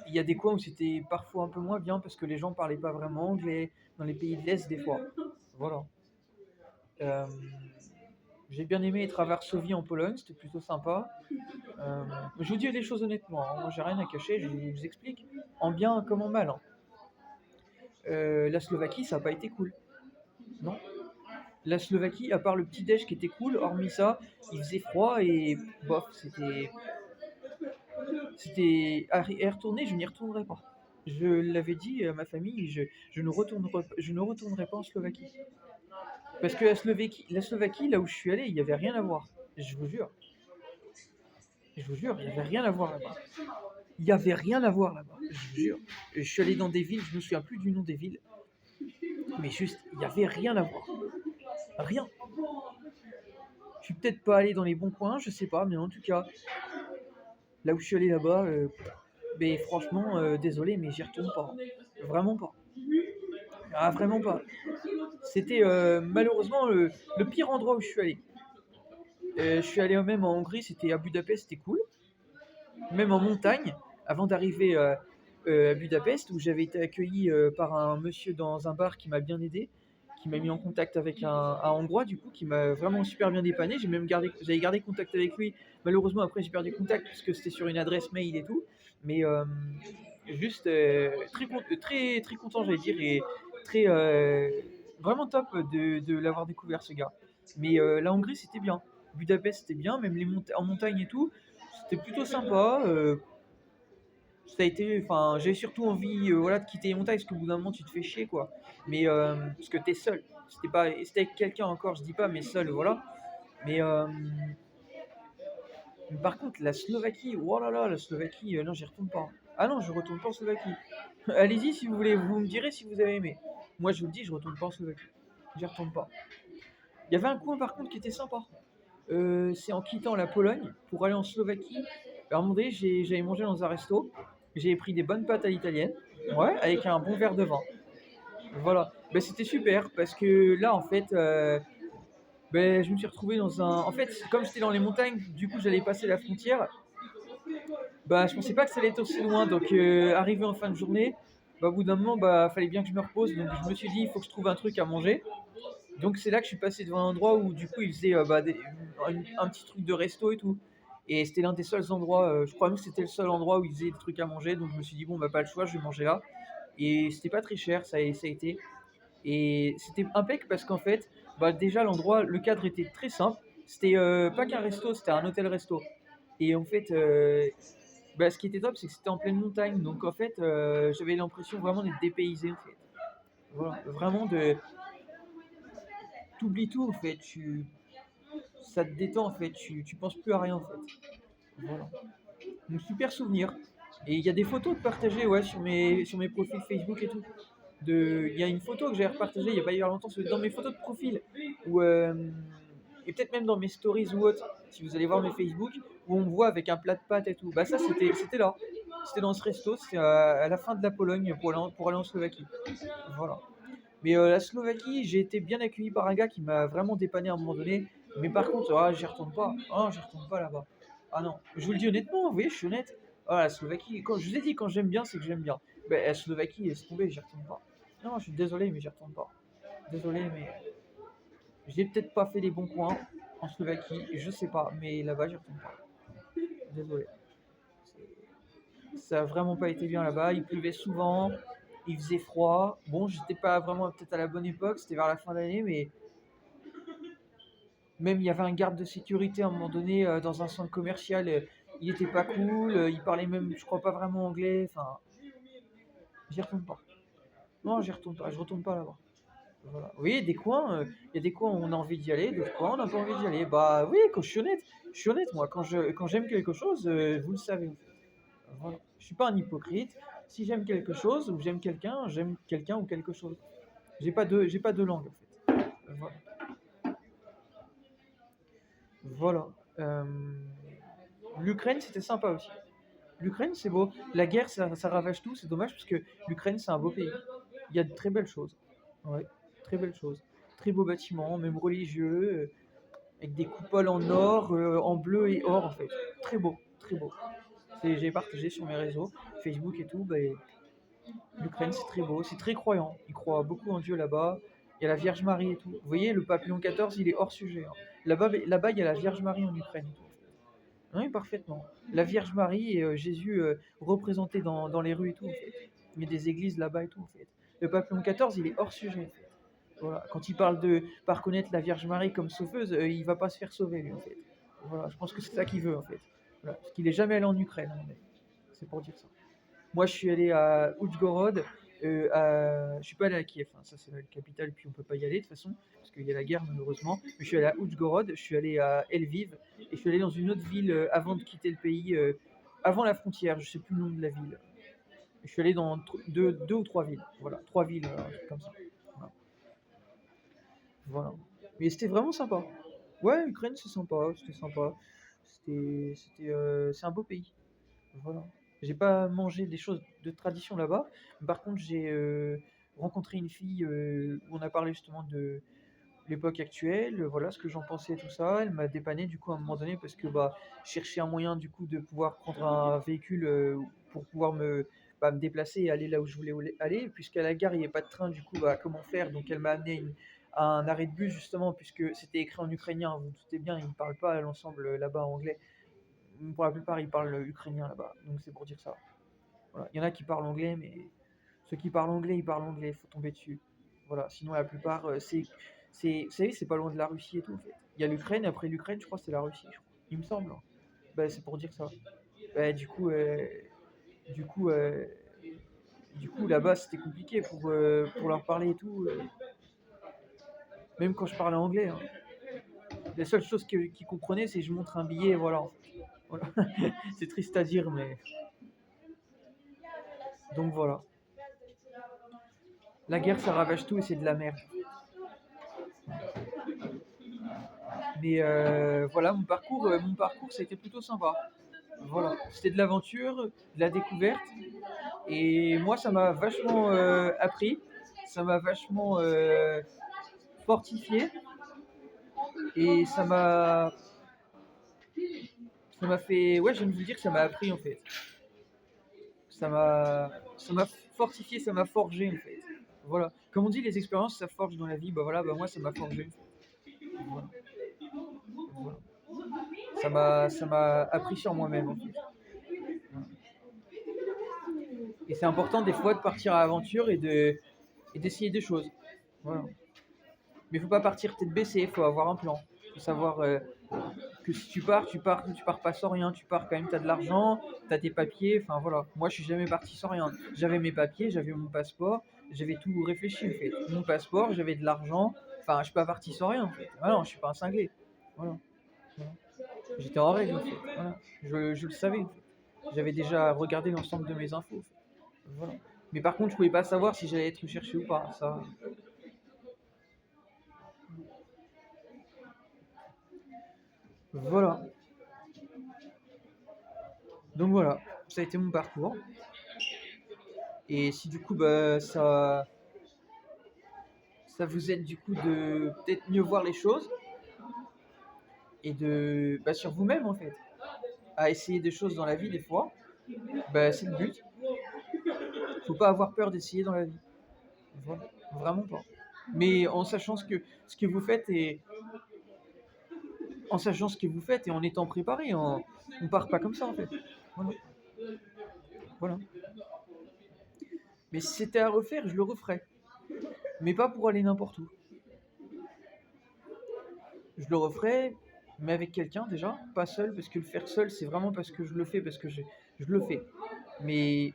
Il y a des coins où c'était parfois un peu moins bien parce que les gens parlaient pas vraiment anglais, dans les pays de l'Est des fois. Voilà. Euh, j'ai bien aimé être à Varsovie en Pologne, c'était plutôt sympa. Je vous dis les choses honnêtement, hein, moi j'ai rien à cacher, je vous explique, en bien comme en mal, hein. La Slovaquie, ça n'a pas été cool. Non. La Slovaquie, à part le petit déj qui était cool, hormis ça, il faisait froid et bof, c'était à y retourner, je n'y retournerai pas. Je l'avais dit à ma famille, je ne retournerai pas en Slovaquie. Parce que la Slovaquie, là où je suis allé, il n'y avait rien à voir. Je vous jure. Je vous jure, il n'y avait rien à voir là-bas. Il n'y avait rien à voir là-bas, je vous jure. Je suis allé dans des villes, je me souviens plus du nom des villes, mais juste, il n'y avait rien à voir. Rien. Je suis peut-être pas allé dans les bons coins, je sais pas, mais en tout cas, là où je suis allé là-bas, mais franchement, désolé, mais j'y retourne pas. Vraiment pas. Ah, vraiment pas. C'était malheureusement le pire endroit où je suis allé. Je suis allé même en Hongrie, c'était à Budapest, c'était cool. Même en montagne, avant d'arriver à Budapest, où j'avais été accueilli par un monsieur dans un bar qui m'a bien aidé, qui m'a mis en contact avec un Hongrois, du coup, qui m'a vraiment super bien dépanné. J'avais gardé contact avec lui. Malheureusement, après, j'ai perdu contact puisque c'était sur une adresse mail et tout. Mais juste très, très content, j'allais dire, et très vraiment top de l'avoir découvert, ce gars. Mais la Hongrie, c'était bien. Budapest, c'était bien, même en montagne et tout. C'était plutôt sympa. Ça a été, enfin, j'ai surtout envie, voilà, de quitter les montagnes parce qu'au bout d'un moment, tu te fais chier, quoi. Mais parce que t'es seul. C'était avec quelqu'un encore, je dis pas, mais seul, voilà. Mais par contre, la Slovaquie, oh là là, la Slovaquie, non, j'y retourne pas. Ah non, je retourne pas en Slovaquie. Allez-y si vous voulez, vous me direz si vous avez aimé. Moi, je vous le dis, je retourne pas en Slovaquie. J'y retourne pas. Il y avait un coin par contre qui était sympa. C'est en quittant la Pologne pour aller en Slovaquie. À un moment donné, j'avais mangé dans un resto. J'avais pris des bonnes pâtes à l'italienne. Ouais, avec un bon verre de vin. Voilà. Ben, c'était super parce que là, en fait, ben, je me suis retrouvé dans un. En fait, comme j'étais dans les montagnes, du coup, j'allais passer la frontière. Bah, je pensais pas que ça allait être aussi loin. Donc, arrivé en fin de journée, bah, au bout d'un moment, bah, fallait bien que je me repose. Donc, je me suis dit, il faut que je trouve un truc à manger. Donc c'est là que je suis passé devant un endroit où du coup ils faisaient un petit truc de resto et tout. Et c'était l'un des seuls endroits, je crois même que c'était le seul endroit où ils faisaient des trucs à manger. Donc je me suis dit bon bah pas le choix, je vais manger là. Et c'était pas très cher, ça a été. Et c'était impec parce qu'en fait, bah déjà l'endroit, le cadre était très simple. C'était pas qu'un resto, c'était un hôtel-resto. Et en fait, bah, ce qui était top, c'est que c'était en pleine montagne. Donc en fait, j'avais l'impression vraiment d'être dépaysé en fait. Voilà, vraiment de. T'oublies tout en fait, ça te détend en fait, tu penses plus à rien en fait. Voilà. Donc super souvenir. Et il y a des photos de partager ouais, sur mes profils Facebook et tout. Il y a une photo que j'ai repartagée il n'y a pas hyper longtemps, c'est dans mes photos de profil, où, et peut-être même dans mes stories ou autre, si vous allez voir mes Facebook, où on me voit avec un plat de pâtes et tout. Bah ça c'était là, c'était dans ce resto, c'était à la fin de la Pologne pour aller en Slovaquie. Voilà. Mais la Slovaquie, j'ai été bien accueilli par un gars qui m'a vraiment dépanné à un moment donné. Mais par contre, j'y retourne pas. Ah, j'y retourne pas là-bas. Ah non, je vous le dis honnêtement, vous voyez, je suis honnête. Ah, la Slovaquie, quand je vous ai dit, quand j'aime bien, c'est que j'aime bien. Ben, la Slovaquie, laisse tomber, j'y retourne pas. Non, je suis désolé, mais j'y retourne pas. Désolé, mais j'ai peut-être pas fait les bons coins en Slovaquie, je sais pas, mais là-bas, j'y retourne pas. Désolé. Ça a vraiment pas été bien là-bas. Il pleuvait souvent, il faisait froid. Bon, j'étais pas vraiment peut-être à la bonne époque, c'était vers la fin d'année, mais même il y avait un garde de sécurité à un moment donné dans un centre commercial. Il était pas cool, il parlait même, je crois, pas vraiment anglais. Enfin, j'y retourne pas. Non, j'y retourne pas, je retourne pas là-bas. Voilà. Oui, des coins, il y a des coins où on a envie d'y aller, d'autres coins on n'a pas envie d'y aller. Bah oui, quand je suis honnête moi, quand j'aime quelque chose, vous le savez. Voilà. Je suis pas un hypocrite. Si j'aime quelque chose ou j'aime quelqu'un ou quelque chose. J'ai pas de langue en fait. Voilà. Voilà. Euh, L'Ukraine, c'était sympa aussi. L'Ukraine, c'est beau. La guerre, ça ravage tout. C'est dommage parce que l'Ukraine, c'est un beau pays. Il y a de très belles choses. Ouais, très belles choses. Très beaux bâtiments, même religieux, avec des coupoles en or, en bleu et or en fait. Très beau, très beau. J'ai partagé sur mes réseaux, Facebook et tout. Bah, l'Ukraine, c'est très beau, c'est très croyant. Ils croient beaucoup en Dieu là-bas. Il y a la Vierge Marie et tout. Vous voyez, le pape Léon XIV, il est hors sujet, hein. Là-bas, il y a la Vierge Marie en Ukraine. Oui, parfaitement. La Vierge Marie et Jésus représentés dans les rues et tout, en fait. Il y a des églises là-bas et tout, en fait. Le pape Léon XIV, il est hors sujet, en fait. Voilà. Quand il parle de pas reconnaître la Vierge Marie comme sauveuse, il va pas se faire sauver, lui, en fait. Voilà, je pense que c'est ça qu'il veut, en fait. Voilà. Parce qu'il est jamais allé en Ukraine, hein, mais c'est pour dire ça. Moi, je suis allé à Oujgorod. Je suis pas allé à Kiev, hein, ça c'est la capitale, puis on peut pas y aller de toute façon, parce qu'il y a la guerre malheureusement. Mais je suis allé à Oujgorod, je suis allé à Lviv, et je suis allé dans une autre ville avant de quitter le pays, avant la frontière, je sais plus le nom de la ville. Je suis allé dans deux ou trois villes, voilà, trois villes, un truc comme ça. Voilà. Voilà. Mais c'était vraiment sympa. Ouais, Ukraine, c'est sympa, c'était sympa. C'est un beau pays. Voilà. J'ai pas mangé des choses de tradition là-bas. Par contre, j'ai rencontré une fille où on a parlé justement de l'époque actuelle, voilà ce que j'en pensais, tout ça. Elle m'a dépanné du coup à un moment donné parce que bah, je cherchais un moyen du coup de pouvoir prendre un véhicule pour pouvoir me déplacer et aller là où je voulais aller. Puisqu'à la gare il n'y a pas de train, du coup, bah, comment faire? Donc elle m'a amené à un arrêt de bus justement, puisque c'était écrit en ukrainien. Vous vous doutez bien, ils ne parlent pas l'ensemble là-bas en anglais. Pour la plupart, ils parlent ukrainien là-bas, donc c'est pour dire ça. Voilà. Il y en a qui parlent anglais, mais ceux qui parlent anglais, ils parlent anglais, il faut tomber dessus. Voilà. Sinon, la plupart, vous savez, c'est pas loin de la Russie et tout, en fait. Il y a l'Ukraine, après l'Ukraine, je crois que c'est la Russie, je crois. Il me semble, hein. Bah, c'est pour dire ça. Bah, du coup, euh, du coup, là-bas, c'était compliqué pour leur parler et tout. Même quand je parlais anglais, hein. La seule chose qu'ils comprenaient, c'est que je montre un billet, et voilà, en fait. Voilà. C'est triste à dire, mais donc voilà. La guerre, ça ravage tout et c'est de la merde. Mais voilà, mon parcours, c'était plutôt sympa. Voilà, c'était de l'aventure, de la découverte. Et moi, ça m'a vachement appris, ça m'a vachement fortifié. Et ça m'a fait, ouais, je viens de vous dire que ça m'a appris en fait. Ça m'a fortifié, ça m'a forgé en fait. Voilà. Comme on dit, les expériences, ça forge dans la vie. Bah voilà, bah moi, ça m'a forgé. Voilà. Voilà. Ça m'a appris sur moi-même en fait. Et c'est important des fois de partir à l'aventure et d'essayer des choses. Voilà. Mais il faut pas partir tête baissée, il faut avoir un plan. Il faut savoir que si tu pars pas sans rien, tu pars quand même, tu as de l'argent, tu as tes papiers, enfin voilà. Moi je suis jamais parti sans rien. J'avais mes papiers, j'avais mon passeport, j'avais tout réfléchi en fait. Mon passeport, j'avais de l'argent, enfin je suis pas parti sans rien en fait. Voilà, je suis pas un cinglé. Voilà. Voilà. J'étais en règle en fait. Voilà. Je le savais en fait. J'avais déjà regardé l'ensemble de mes infos. En fait. Voilà. Mais par contre, je pouvais pas savoir si j'allais être recherché ou pas. Ça. Voilà. Donc voilà, ça a été mon parcours. Et si du coup ça vous aide du coup de peut-être mieux voir les choses et de sur vous-même en fait, à essayer des choses dans la vie des fois, c'est le but. Faut pas avoir peur d'essayer dans la vie. Voilà. Vraiment pas. Mais en sachant ce que vous faites et en sachant ce que vous faites et en étant préparé, on part pas comme ça en fait. Voilà. Voilà. Mais si c'était à refaire, je le referais. Mais pas pour aller n'importe où. Je le referais, mais avec quelqu'un déjà, pas seul, parce que le faire seul, c'est vraiment parce que je le fais, parce que je le fais. Mais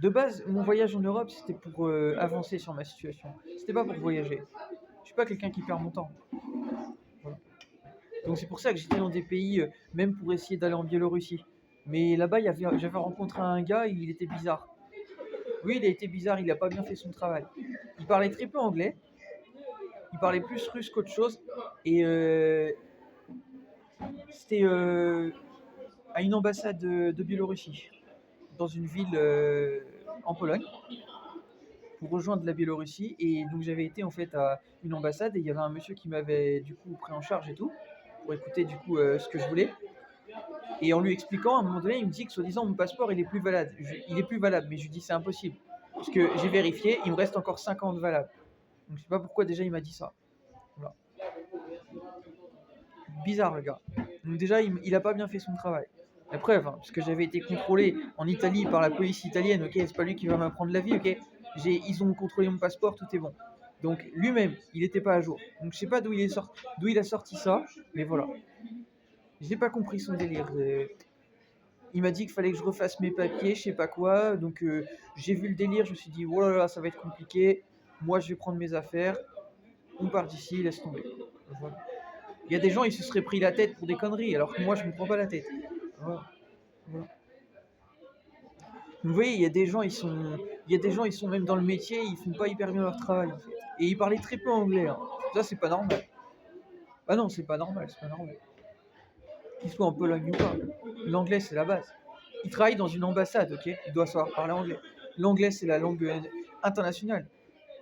de base, mon voyage en Europe, c'était pour avancer sur ma situation. C'était pas pour voyager. Je suis pas quelqu'un qui perd mon temps. Voilà. Donc c'est pour ça que j'étais dans des pays, même pour essayer d'aller en Biélorussie. Mais là-bas, j'avais rencontré un gars, il était bizarre. Oui, il a été bizarre, il a pas bien fait son travail. Il parlait très peu anglais, il parlait plus russe qu'autre chose, et c'était à une ambassade de Biélorussie, dans une ville en Pologne, pour rejoindre la Biélorussie. Et donc j'avais été en fait à une ambassade et il y avait un monsieur qui m'avait du coup pris en charge et tout, pour écouter du coup ce que je voulais. Et en lui expliquant, à un moment donné, il me dit que soi-disant mon passeport il est plus valable. Il est plus valable, mais je lui dis c'est impossible. Parce que j'ai vérifié, il me reste encore 5 ans de valable. Donc je sais pas pourquoi déjà il m'a dit ça. Voilà. Bizarre le gars. Donc déjà il a pas bien fait son travail. La preuve, parce que j'avais été contrôlé en Italie par la police italienne, ok, c'est pas lui qui va m'apprendre la vie, ok. Ils ont contrôlé mon passeport, tout est bon. Donc lui-même, il n'était pas à jour. Donc je sais pas d'où il a sorti ça, mais voilà. J'ai pas compris son délire. Il m'a dit qu'il fallait que je refasse mes papiers, je sais pas quoi. Donc j'ai vu le délire, je me suis dit, oh là là, ça va être compliqué. Moi, je vais prendre mes affaires. On part d'ici, laisse tomber. Voilà. Il y a des gens, ils se seraient pris la tête pour des conneries, alors que moi, je me prends pas la tête. Voilà. Voilà. Vous voyez, il y a des gens, ils sont même dans le métier, ils font pas hyper bien leur travail. En fait. Et ils parlaient très peu anglais. Hein. Ça, c'est pas normal. Ah non, c'est pas normal, c'est pas normal. Qu'ils soient en Pologne ou pas. L'anglais, c'est la base. Ils travaillent dans une ambassade, ok. Ils doivent savoir parler anglais. L'anglais, c'est la langue internationale.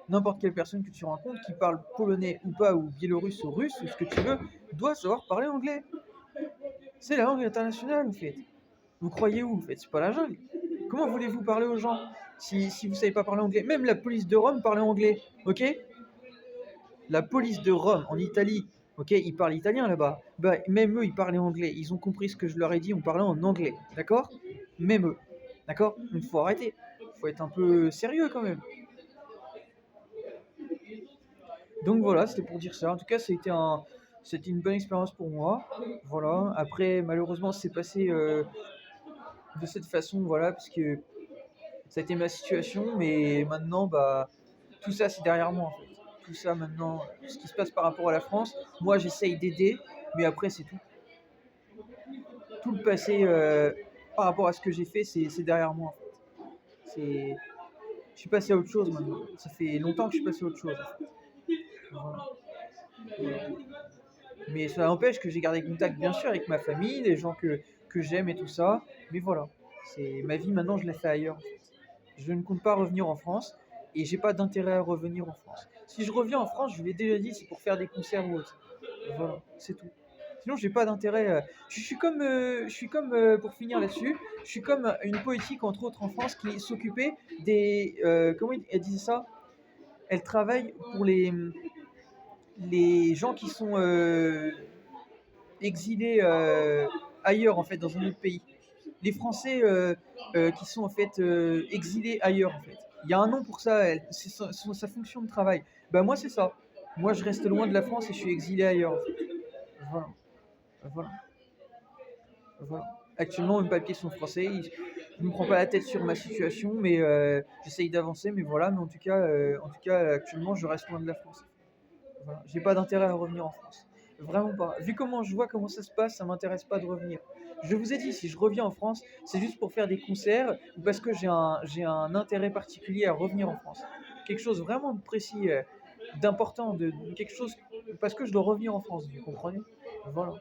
N'importe quelle personne que tu rencontres qui parle polonais ou pas, ou biélorusse ou russe, ou ce que tu veux, doit savoir parler anglais. C'est la langue internationale, en fait. Vous croyez où, en fait? C'est pas la jungle. Comment voulez-vous parler aux gens si vous savez pas parler anglais? Même la police de Rome parlait anglais, ok? La police de Rome, en Italie, ok, ils parlent italien là-bas. Même eux, ils parlaient anglais. Ils ont compris ce que je leur ai dit, on parlait en anglais, d'accord? Même eux, d'accord? Donc il faut arrêter. Il faut être un peu sérieux quand même. Donc voilà, c'était pour dire ça. En tout cas, c'était une bonne expérience pour moi. Voilà. Après, malheureusement, c'est passé de cette façon, voilà, parce que ça a été ma situation, mais maintenant, tout ça, c'est derrière moi, en fait. Tout ça, maintenant, ce qui se passe par rapport à la France, moi, j'essaye d'aider, mais après, c'est tout. Tout le passé, par rapport à ce que j'ai fait, c'est derrière moi, en fait. Je suis passé à autre chose maintenant. Ça fait longtemps que je suis passé à autre chose, en fait. Voilà. Mais ça n'empêche que j'ai gardé contact, bien sûr, avec ma famille, les gens que j'aime et tout ça. Mais voilà, c'est ma vie maintenant, je l'ai fait ailleurs. En fait. Je ne compte pas revenir en France et j'ai pas d'intérêt à revenir en France. Si je reviens en France, je vous l'ai déjà dit, c'est pour faire des concerts ou autre. Voilà, c'est tout. Sinon, j'ai pas d'intérêt. Je suis comme pour finir là-dessus, je suis comme une poétique entre autres en France qui s'occupait des. Comment elle disait ça? Elle travaille pour les gens qui sont exilés ailleurs en fait dans un autre pays. les Français qui sont en fait exilés ailleurs en fait. Il y a un nom pour ça, c'est sa fonction de travail. Bah moi c'est ça. Moi je reste loin de la France et je suis exilé ailleurs en fait. Voilà, voilà, voilà. Actuellement mes papiers sont français, je me prends pas la tête sur ma situation, mais j'essaye d'avancer, mais voilà, mais en tout cas actuellement je reste loin de la France. Voilà. J'ai pas d'intérêt à revenir en France. Vraiment pas. Vu comment je vois comment ça se passe, ça m'intéresse pas de revenir. Je vous ai dit, si je reviens en France, c'est juste pour faire des concerts ou parce que j'ai un intérêt particulier à revenir en France. Quelque chose vraiment de précis, d'important, de quelque chose parce que je dois revenir en France, vous comprenez? Voilà,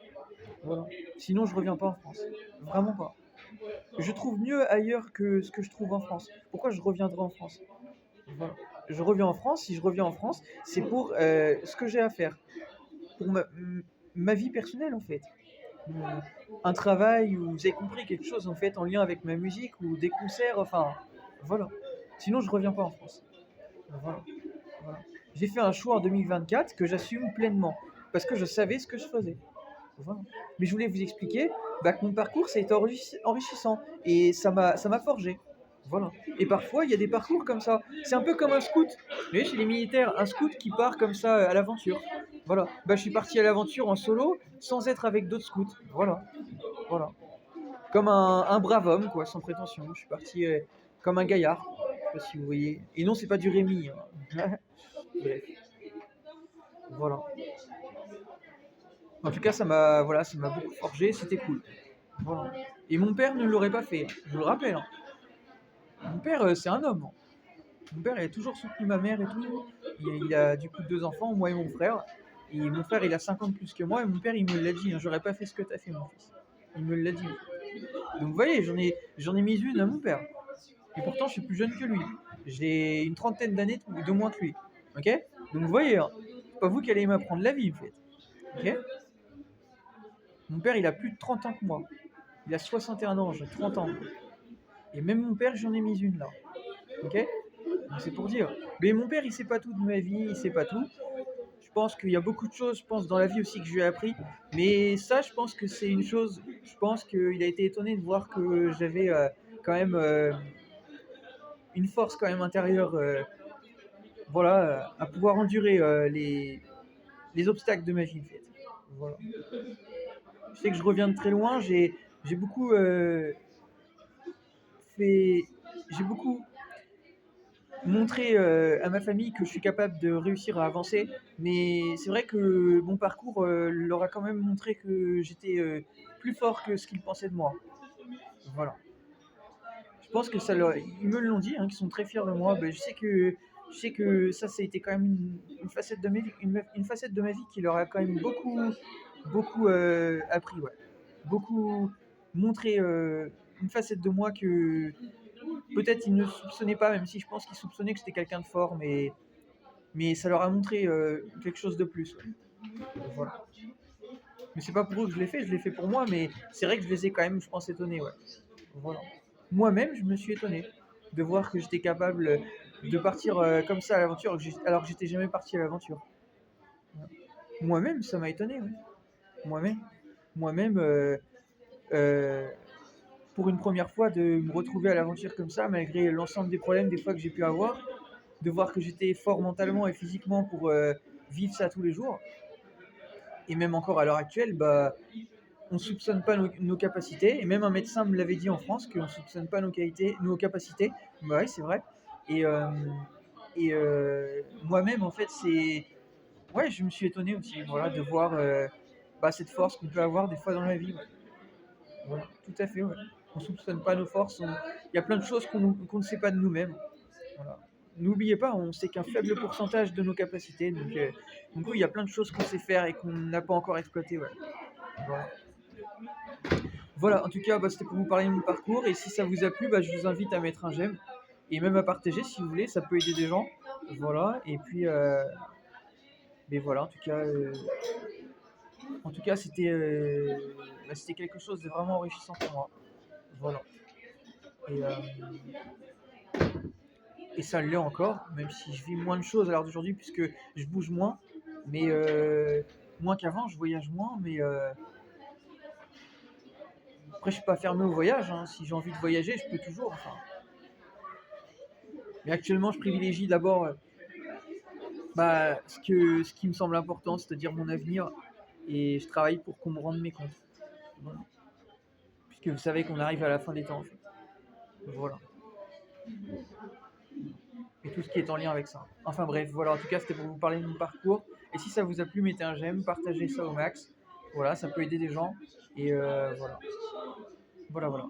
voilà. Sinon, je reviens pas en France. Vraiment pas. Je trouve mieux ailleurs que ce que je trouve en France. Pourquoi je reviendrai en France? Voilà. Je reviens en France, si je reviens en France, c'est pour ce que j'ai à faire, pour ma vie personnelle en fait. Un travail ou vous avez compris quelque chose en fait en lien avec ma musique ou des concerts, enfin voilà. Sinon je reviens pas en France. Voilà. Voilà. J'ai fait un choix en 2024 que j'assume pleinement parce que je savais ce que je faisais. Voilà. Mais je voulais vous expliquer bah, que mon parcours ça a été enrichissant et ça m'a forgé. Voilà. Et parfois, il y a des parcours comme ça. C'est un peu comme un scout. Vous voyez, chez les militaires, un scout qui part comme ça à l'aventure. Voilà. Bah, je suis parti à l'aventure en solo sans être avec d'autres scouts. Voilà. Voilà. Comme un brave homme, quoi, sans prétention. Je suis parti comme un gaillard. Je sais pas si vous voyez. Et non, c'est pas du Rémi. Hein. Bref. Voilà. En tout cas, ça m'a beaucoup forgé. C'était cool. Voilà. Et mon père ne l'aurait pas fait. Je vous le rappelle. Hein. Mon père, c'est un homme. Hein. Mon père, il a toujours soutenu ma mère et tout. Il a du coup deux enfants, moi et mon frère. Et mon frère, il a 50 plus que moi. Et mon père, il me l'a dit. Hein, j'aurais pas fait ce que t'as fait, mon fils. Il me l'a dit. Donc vous voyez, j'en ai mis une à mon père. Et pourtant, je suis plus jeune que lui. J'ai une trentaine d'années de moins que lui. Ok? Donc vous voyez, hein, c'est pas vous qui allez m'apprendre la vie, en fait. Ok? Mon père, il a plus de 30 ans que moi. Il a 61 ans, j'ai 30 ans. Et même mon père, j'en ai mis une là. Ok? Donc c'est pour dire. Mais mon père, il sait pas tout de ma vie, il sait pas tout. Je pense qu'il y a beaucoup de choses, je pense, dans la vie aussi que je lui ai appris. Mais ça, je pense que c'est une chose. Je pense qu'il a été étonné de voir que j'avais quand même une force quand même intérieure, voilà, à pouvoir endurer les obstacles de ma vie, en fait. Voilà. Je sais que je reviens de très loin. J'ai beaucoup fait, j'ai beaucoup montré à ma famille que je suis capable de réussir à avancer. Mais c'est vrai que mon parcours leur a quand même montré que j'étais plus fort que ce qu'ils pensaient de moi. Voilà. Je pense que ils me l'ont dit, hein, qu'ils sont très fiers de moi. Ben, je sais que ça a été quand même une facette de ma vie, une facette de ma vie qui leur a quand même beaucoup appris, ouais. Beaucoup montré une facette de moi que peut-être ils ne soupçonnaient pas, même si je pense qu'ils soupçonnaient que j'étais quelqu'un de fort, mais ça leur a montré quelque chose de plus. Ouais. Voilà. Mais c'est pas pour eux que je l'ai fait pour moi, mais c'est vrai que je les ai quand même, je pense, étonnés. Ouais. Voilà. Moi-même, je me suis étonné de voir que j'étais capable de partir comme ça à l'aventure, alors que j'étais jamais parti à l'aventure. Moi-même, ça m'a étonné. Ouais. Moi-même, moi-même, euh, pour une première fois, de me retrouver à l'aventure comme ça, malgré l'ensemble des problèmes des fois que j'ai pu avoir, de voir que j'étais fort mentalement et physiquement pour vivre ça tous les jours. Et même encore à l'heure actuelle, bah, on ne soupçonne pas nos capacités. Et même un médecin me l'avait dit en France qu'on ne soupçonne pas nos capacités. Bah oui, c'est vrai. Et, moi-même, en fait, c'est. Ouais, je me suis étonné aussi voilà, de voir bah, cette force qu'on peut avoir des fois dans la vie. Ouais. Voilà, tout à fait. Ouais. On ne soupçonne pas nos forces. Il y a plein de choses qu'on ne sait pas de nous-mêmes. Voilà. N'oubliez pas, on sait qu'un faible pourcentage de nos capacités. Donc oui, il y a plein de choses qu'on sait faire et qu'on n'a pas encore exploitées. Ouais. Voilà. Voilà, en tout cas, bah, c'était pour vous parler de mon parcours. Et si ça vous a plu, bah, je vous invite à mettre un j'aime. Et même à partager si vous voulez, ça peut aider des gens. Voilà, et puis, mais voilà, en tout cas bah, c'était quelque chose de vraiment enrichissant pour moi. Voilà. Et, et ça l'est encore, même si je vis moins de choses à l'heure d'aujourd'hui, puisque je bouge moins. Mais moins qu'avant, je voyage moins, mais Après, je suis pas fermé au voyage, hein. Si j'ai envie de voyager, je peux toujours. Enfin. Mais actuellement, je privilégie d'abord ce qui me semble important, c'est-à-dire mon avenir, et je travaille pour qu'on me rende mes comptes. Voilà. Puisque vous savez qu'on arrive à la fin des temps, en fait. Voilà. Et tout ce qui est en lien avec ça. Enfin bref, voilà, en tout cas, c'était pour vous parler de mon parcours. Et si ça vous a plu, mettez un j'aime, partagez ça au max. Voilà, ça peut aider des gens. Et voilà. Voilà, voilà.